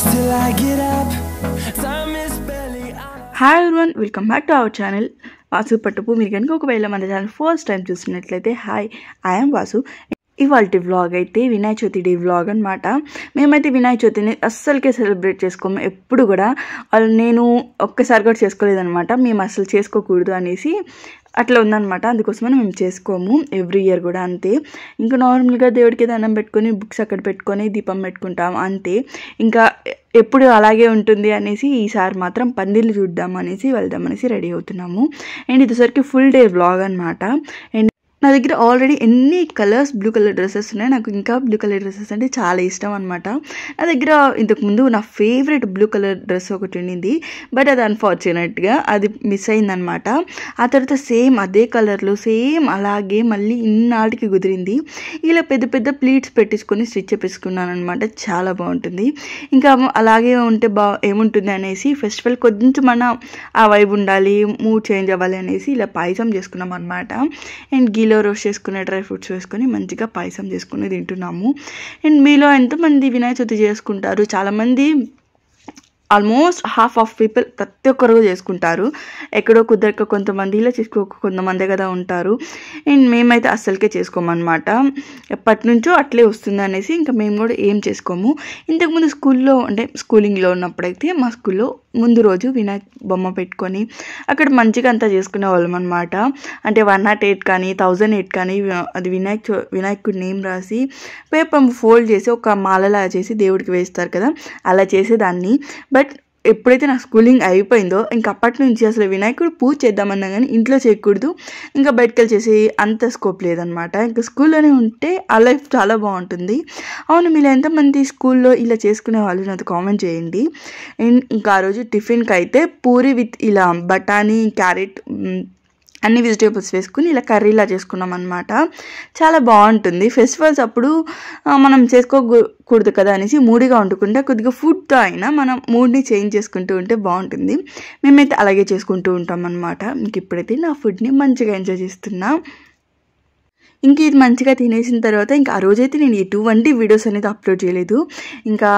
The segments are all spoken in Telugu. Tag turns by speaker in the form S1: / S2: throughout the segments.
S1: till I get up. Time is barely on.
S2: Hi everyone, welcome back to our channel Vasu పట్టుపు. మీరు కనుక ఒకవేళ మన ఛానల్ ఫస్ట్ టైం చూసినట్లయితే హాయ్, ఐఎమ్ వాసు. ఇవాళ వ్లాగ్ అయితే వినాయక చవితి డే వ్లాగ్ అనమాట. మేమైతే వినాయక చవితిని అస్సలకే సెలబ్రేట్ చేసుకోము, ఎప్పుడు కూడా. నేను ఒక్కసారి కూడా చేసుకోలేదనమాట. మేము అసలు చేసుకోకూడదు అనేసి అట్లా ఉందన్నమాట. అందుకోసమని మేము చేసుకోము, ఎవ్రీ ఇయర్ కూడా అంతే. ఇంకా నార్మల్గా దేవుడికి దండం పెట్టుకొని బుక్స్ అక్కడ పెట్టుకొని దీపం పెట్టుకుంటాం అంతే. ఇంకా ఎప్పుడు అలాగే ఉంటుంది అనేసి ఈసారి మాత్రం పందిర్లు చూద్దాం అనేసి వెళ్దాం అనేసి రెడీ అవుతున్నాము. అండ్ ఇదిసరికి ఫుల్ డే వ్లాగ్ అనమాట. అండ్ నా దగ్గర ఆల్రెడీ ఎన్ని కలర్స్ బ్లూ కలర్ డ్రెస్సెస్ ఉన్నాయి. నాకు ఇంకా బ్లూ కలర్ డ్రెస్సెస్ అంటే చాలా ఇష్టం అనమాట. నా దగ్గర ఇంతకుముందు నా ఫేవరెట్ బ్లూ కలర్ డ్రెస్ ఒకటి ఉండింది, బట్ అది అన్ఫార్చునేట్గా అది మిస్ అయిందనమాట. ఆ తర్వాత సేమ్ అదే కలర్లో సేమ్ అలాగే మళ్ళీ ఇన్నాటికి కుదిరింది. ఇలా పెద్ద పెద్ద ప్లీట్స్ పెట్టించుకొని స్టిచ్ చేపించుకున్నాను అనమాట. చాలా బాగుంటుంది. ఇంకా అలాగే ఉంటే ఏముంటుంది అనేసి ఫెస్టివల్ కొంచెం మన ఆ వైబ్ ఉండాలి, మూడ్ చేంజ్ అవ్వాలి అనేసి ఇలా పాయసం చేసుకున్నాం అనమాట. అండ్ గీలో రోస్ట్ చేసుకునే డ్రై ఫ్రూట్స్ వేసుకొని మంచిగా పాయసం చేసుకుని తింటున్నాము. అండ్ మీలో ఎంతమంది వినాయక చవితి చేసుకుంటారు? చాలామంది ఆల్మోస్ట్ హాఫ్ ఆఫ్ పీపుల్ ప్రతి ఒక్కరు చేసుకుంటారు. ఎక్కడో కుదరక కొంతమంది, ఇలా చేసుకోక కొంతమంది కదా ఉంటారు. అండ్ మేమైతే అస్సలకే చేసుకోమన్నమాట. ఎప్పటి నుంచో అట్లే వస్తుంది అనేసి ఇంకా మేము కూడా ఏం చేసుకోము. ఇంతకుముందు స్కూల్లో అంటే స్కూలింగ్లో ఉన్నప్పుడైతే మా స్కూల్లో ముందు రోజు వినాయక బొమ్మ పెట్టుకొని అక్కడ మంచిగా అంతా చేసుకునే వాళ్ళం అనమాట. అంటే 108 కానీ 1008 కానీ అది వినాయకుడి నేమ్ రాసి పేపర్ ఫోల్డ్ చేసి ఒక మాలలా చేసి దేవుడికి వేస్తారు కదా, అలా చేసేదాన్ని. బట్ ఎప్పుడైతే నా స్కూలింగ్ అయిపోయిందో ఇంకా అప్పటి నుంచి అసలు వినాయకుడు పూజ చేద్దామన్నా కానీ ఇంట్లో చేయకూడదు, ఇంకా బయటకు వెళ్ళి చేసే అంత స్కోప్ లేదనమాట. ఇంకా స్కూల్లోనే ఉంటే ఆ లైఫ్ చాలా బాగుంటుంది. అవును, మీరు ఎంతమంది స్కూల్లో ఇలా చేసుకునే వాళ్ళు నాతో కామెంట్ చేయండి. ఇంకా ఆ రోజు టిఫిన్కి అయితే పూరి విత్ ఇలా బఠానీ, క్యారెట్, అన్ని వెజిటేబుల్స్ వేసుకుని ఇలా కర్రీలా చేసుకున్నాం అనమాట. చాలా బాగుంటుంది. ఫెస్టివల్స్ అప్పుడు మనం చేసుకోకూడదు కదా అనేసి మూడీగా వండుకుంటే కొద్దిగా ఫుడ్తో అయినా మనం మూడ్ని చేంజ్ చేసుకుంటూ ఉంటే బాగుంటుంది. మేమైతే అలాగే చేసుకుంటూ ఉంటాం అనమాట. ఇంక ఇప్పుడైతే నా ఫుడ్ని మంచిగా ఎంజాయ్ చేస్తున్నా. ఇంక ఇది మంచిగా తినేసిన తర్వాత ఇంకా ఆ రోజైతే నేను ఎటువంటి వీడియోస్ అనేది అప్లోడ్ చేయలేదు. ఇంకా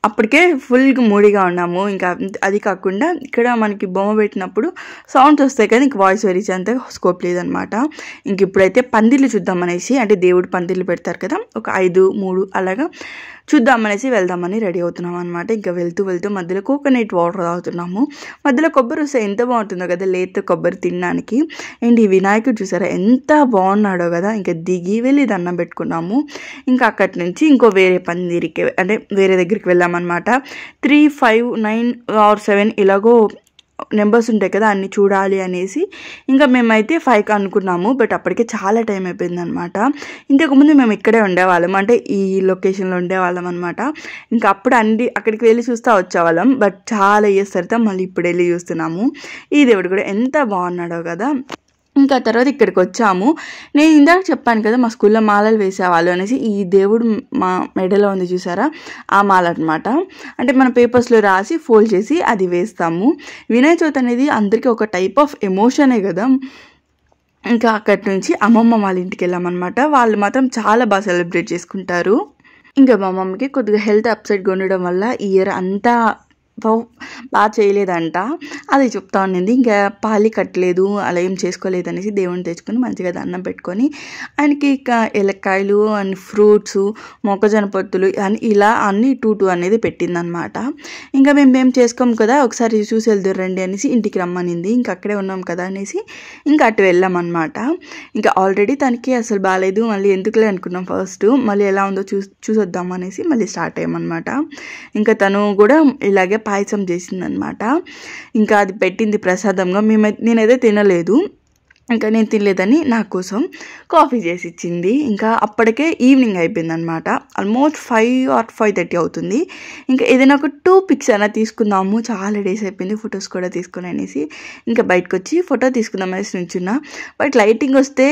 S2: అప్పటికే ఫుల్గా మూడీగా ఉన్నాము. ఇంకా అది కాకుండా ఇక్కడ మనకి బొమ్మ పెట్టినప్పుడు సౌండ్స్ వస్తాయి కానీ ఇంక వాయిస్ వెరీచ్ అంతే స్కోప్ లేదనమాట. ఇంక ఇప్పుడైతే పందిర్లు చూద్దామనేసి, అంటే దేవుడు పందిర్లు పెడతారు కదా, ఒక 5, 3 అలాగా చూద్దామనేసి వెళ్దామని రెడీ అవుతున్నాం అనమాట. ఇంకా వెళ్తూ మధ్యలో కోకోనట్ వాటర్ తాగుతున్నాము. మధ్యలో కొబ్బరి వస్తే ఎంత బాగుంటుందో కదా, లేత కొబ్బరి తినడానికి. అండ్ ఈ వినాయకుడు చూసారా ఎంత బాగున్నాడో కదా. ఇంకా దిగి వెళ్ళి దండం పెట్టుకున్నాము. ఇంకా అక్కడి నుంచి ఇంకో వేరే పందిరికి అంటే వేరే దగ్గరికి వెళ్ళామన్నమాట. 3, 5, 9 or 7 ఇలాగో నెంబర్స్ ఉంటాయి కదా, అన్నీ చూడాలి అనేసి ఇంకా మేమైతే 5 అనుకున్నాము. బట్ అప్పటికే చాలా టైం అయిపోయింది అనమాట. ఇంతకుముందు మేము ఇక్కడే ఉండేవాళ్ళం, అంటే ఈ లొకేషన్లో ఉండేవాళ్ళం అనమాట. ఇంకా అప్పుడు అక్కడికి వెళ్ళి చూస్తూ వచ్చేవాళ్ళం. బట్ చాలా ఇయర్స్ తర్వాత మళ్ళీ ఇప్పుడు వెళ్ళి చూస్తున్నాము. ఈ దేవుడు కూడా ఎంత బాగున్నాడో కదా. ఇంకా తర్వాత ఇక్కడికి వచ్చాము. నేను ఇందాక చెప్పాను కదా మా స్కూల్లో మాలలు వేసేవాళ్ళు అనేసి. ఈ దేవుడు మా మెడలో ఉంది చూసారా, ఆ మాల అనమాట. అంటే మన పేపర్స్లో రాసి ఫోల్డ్ చేసి అది వేస్తాము. వినాయక చవితి అనేది అందరికీ ఒక టైప్ ఆఫ్ ఎమోషనే కదా. ఇంకా అక్కడి నుంచి అమ్మమ్మ వాళ్ళ ఇంటికి వెళ్ళామన్నమాట. వాళ్ళు మాత్రం చాలా బాగా సెలబ్రేట్ చేసుకుంటారు. ఇంకా మా మమ్మీకి కొద్దిగా హెల్త్ అప్సెట్గా ఉండడం వల్ల ఈ ఇయర్ అంతా బాగా చేయలేదంట, అది చెప్తా ఉన్నింది. ఇంకా పాలి కట్టలేదు, అలా ఏం చేసుకోలేదు అనేసి దేవుని తెచ్చుకొని మంచిగా దండం పెట్టుకొని ఆయనకి ఎలక్కాయలు అండ్ ఫ్రూట్స్, మొక్కజొన్న పొత్తులు అని ఇలా అన్ని 2 అనేది పెట్టిందనమాట. ఇంకా మేము చేసుకోము కదా, ఒకసారి చూసి వెళ్తారు రండి అనేసి ఇంటికి రమ్మనింది. ఇంకా అక్కడే ఉన్నాం కదా అనేసి ఇంకా అటు వెళ్ళామన్నమాట. ఇంకా ఆల్రెడీ తనకి అసలు బాగాలేదు, మళ్ళీ ఎందుకులే అనుకున్నాం ఫస్ట్, మళ్ళీ ఎలా ఉందో చూసొద్దాం అనేసి మళ్ళీ స్టార్ట్ అయ్యామన్నమాట. ఇంకా తను కూడా ఇలాగే పాయసం చేసిందనమాట. ఇంకా అది పెట్టింది ప్రసాదంగా. నేనైతే తినలేదు, ఇంకా నేను తినలేదని నా కోసం కాఫీ చేసి ఇచ్చింది. ఇంకా అప్పటికే ఈవినింగ్ అయిపోయిందనమాట. ఆల్మోస్ట్ 5 or 5:30 అవుతుంది. ఇంకా ఏదైనా ఒక 2 పిక్స్ అయినా తీసుకుందాము, చాలా డేస్ అయిపోయింది ఫొటోస్ కూడా తీసుకుని అనేసి ఇంకా బయటకు వచ్చి ఫోటో తీసుకుందాం అనేసి నుంచున్నా. బట్ లైటింగ్ వస్తే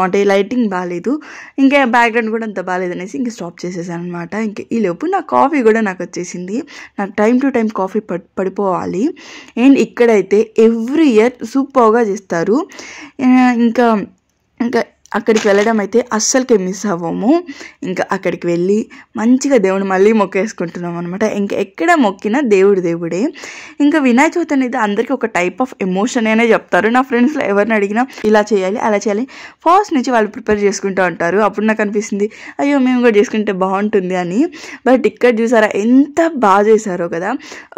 S2: అంటే లైటింగ్ బాగాలేదు, ఇంకా బ్యాక్గ్రౌండ్ కూడా అంత బాగాలేదు అనేసి ఇంకా స్టాప్ చేసేసాను అనమాట. ఇంకా ఈలోపు నా కాఫీ కూడా నాకు వచ్చేసింది. నాకు టైం టు టైం కాఫీ పడిపోవాలి. అండ్ ఇక్కడైతే ఎవ్రీ ఇయర్ సూపర్గా చేస్తారు. ఇంకా అక్కడికి వెళ్ళడం అయితే అస్సలకే మిస్ అవ్వము. ఇంకా అక్కడికి వెళ్ళి మంచిగా దేవుని మళ్ళీ మొక్కేసుకుంటున్నాం అనమాట. ఇంకా ఎక్కడ మొక్కినా దేవుడే. ఇంకా వినాయక చవితి అనేది అందరికీ ఒక టైప్ ఆఫ్ ఎమోషన్ అనే చెప్తారు. నా ఫ్రెండ్స్లో ఎవరిని అడిగినా ఇలా చేయాలి అలా చేయాలి ఫస్ట్ నుంచి వాళ్ళు ప్రిపేర్ చేసుకుంటూ ఉంటారు. అప్పుడు నాకు అనిపిస్తుంది అయ్యో మేము కూడా చేసుకుంటే బాగుంటుంది అని. బట్ ఇక్కడ చూసారా ఎంత బాగా చేశారో కదా,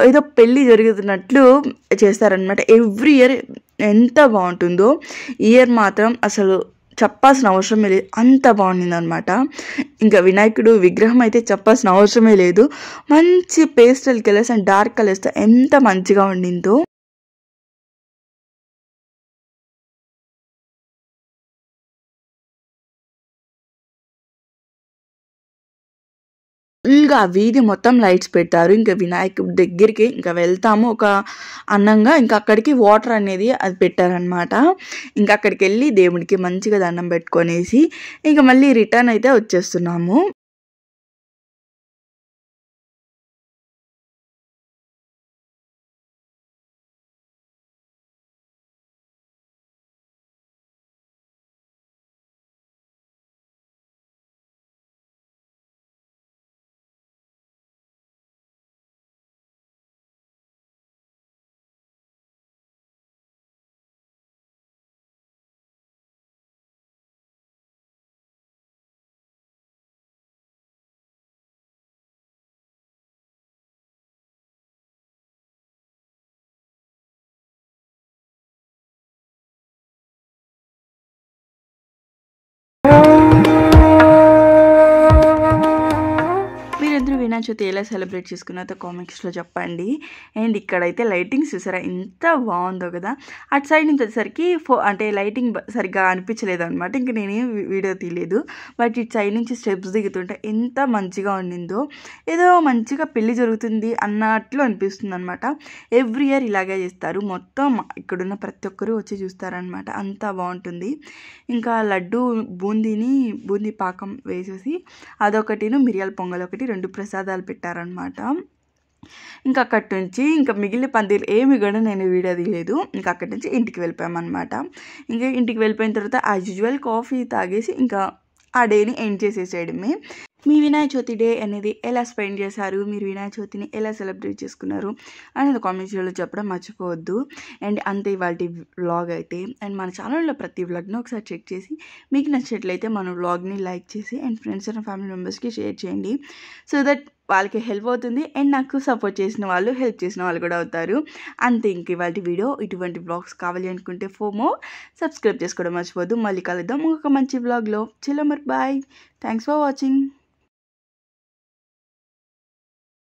S2: ఏదో పెళ్ళి జరుగుతున్నట్లు చేస్తారనమాట. ఎవ్రీ ఇయర్ ఎంత బాగుంటుందో, ఇయర్ మాత్రం అసలు చెప్పాల్సిన అవసరమే లేదు, అంత బాగుండింది అనమాట. ఇంకా వినాయకుడు విగ్రహం అయితే చెప్పాల్సిన అవసరమే లేదు. మంచి పేస్టల్ కలర్స్ అండ్ డార్క్ కలర్స్తో ఎంత మంచిగా ఉండిందో. ఫుల్గా వీధి మొత్తం లైట్స్ పెట్టారు. ఇంకా వినాయకుడి దగ్గరికి ఇంకా వెళ్తాము ఒక అన్నంగా. ఇంకా అక్కడికి వాటర్ అనేది అది పెట్టారనమాట. ఇంకా అక్కడికి వెళ్ళి దేవుడికి మంచిగా దండం పెట్టుకొనేసి ఇంకా మళ్ళీ రిటర్న్ అయితే వచ్చేస్తున్నాము. మీరందరూ వినాయక చవితి ఎలా సెలబ్రేట్ చేసుకున్నారో కామెంట్స్లో చెప్పండి. అండ్ ఇక్కడైతే లైటింగ్స్ చూసారా ఎంత బాగుందో కదా. అటు సైడ్ నుంచి వచ్చేసరికి అంటే లైటింగ్ సరిగ్గా అనిపించలేదు అనమాట. ఇంక నేనేం వీడియో తీయలేదు. బట్ ఇటు సైడ్ నుంచి స్టెప్స్ దిగుతుంటే ఎంత మంచిగా ఉండిందో, ఏదో మంచిగా పెళ్లి జరుగుతుంది అన్నట్లు అనిపిస్తుంది అనమాట. ఎవ్రీ ఇయర్ ఇలాగే చేస్తారు. మొత్తం ఇక్కడున్న ప్రతి ఒక్కరూ వచ్చి చూస్తారనమాట. అంతా బాగుంటుంది. ఇంకా లడ్డు బూందీ పాకం వేసేసి అదొకటిను మిరియాల పొంగల్ ఒకటి 2 ప్రసాదాలు పెట్టారనమాట. ఇంకా అక్కడి నుంచి ఇంకా మిగిలిన పందిలు ఏమి కూడా నేను వీడియో తీయలేదు. ఇంకా అక్కడి నుంచి ఇంటికి వెళ్ళిపోయామన్నమాట. ఇంకా ఇంటికి వెళ్ళిపోయిన తర్వాత యాజ్ యూజువల్ కాఫీ తాగేసి ఇంకా ఆ డేని ఎండ్ చేసేసేయడమే. మీ వినాయక చవితి డే అనేది ఎలా స్పెండ్ చేశారు, మీరు వినాయక చవితిని ఎలా సెలబ్రేట్ చేసుకున్నారు అనేది కామెంట్స్లో చెప్పడం మర్చిపోవద్దు. అండ్ అంతే ఇవాళ వ్లాగ్ అయితే. అండ్ మన ఛానల్లో ప్రతి వ్లాగ్ని ఒకసారి చెక్ చేసి మీకు నచ్చినట్లయితే మన వ్లాగ్ని లైక్ చేసి అండ్ ఫ్రెండ్స్ అండ్ ఫ్యామిలీ మెంబర్స్కి షేర్ చేయండి. సో దట్ వాళ్ళకి హెల్ప్ అవుతుంది అండ్ నాకు సపోర్ట్ చేసిన వాళ్ళు హెల్ప్ చేసిన వాళ్ళు కూడా అవుతారు. అంతే. ఇంక ఇవాళ వీడియో ఇటువంటి వ్లాగ్స్ కావాలి అనుకుంటే సబ్స్క్రైబ్ చేసుకోవడం మర్చిపోవద్దు. మళ్ళీ కలుద్దాం ఇంకొక మంచి వ్లాగ్లో. చలో మరి బాయ్. Thanks for watching.